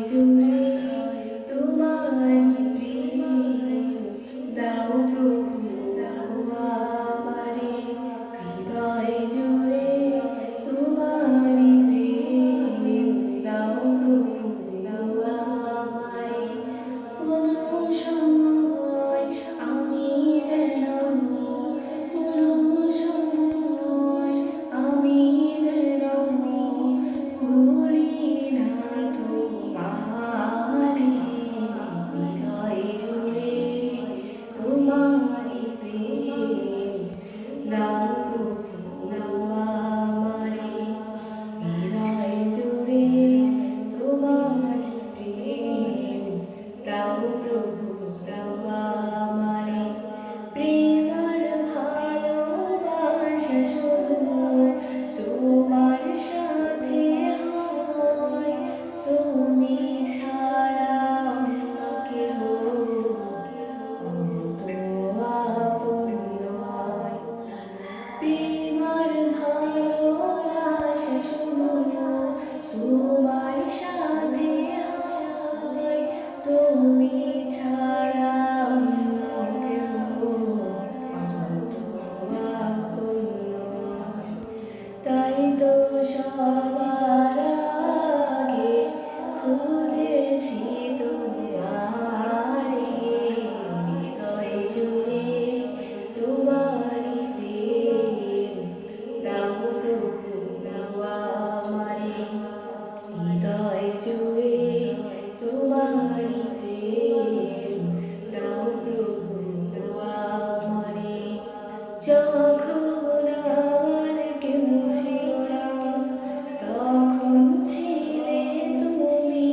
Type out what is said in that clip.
জুড়ে তোমারি প্রেম দাও প্রভু দাও আমারে হৃদয় জুড়ে তোমারি প্রেম দাও প্রভু দাও আমারে কোনো সময় আমি যেন কোনো সময় আমি যেন ভুলি না তোমারে হৃদয় জুড়ে তোমারি প্রেম দাও প্রভু দাও আমারে হৃদয় জুড়ে তোমারি প্রেম দাও প্রভু দাও আমারে প্রেম আর ভালোবাসা শুধু তোমার সাথে হয় তুমি ছাড়া অন্য কেহ তো আপন নয় প্রেম আর ভালোবাসা শুধু তোমার সাথে হয় তুমি ছাড়া অন্য কেহ তো আপন নয় তাই তো সবার আগে খুঁজেছি তোমারে হৃদয় জুড়ে তোমারি প্রেম দাও প্রভু দাও আমারে হৃদয় জুড়ে তোমারি প্রেম দাও প্রভু দাও আমারে যখন আমার কেউ ছিল না তখন ছিলে তুমি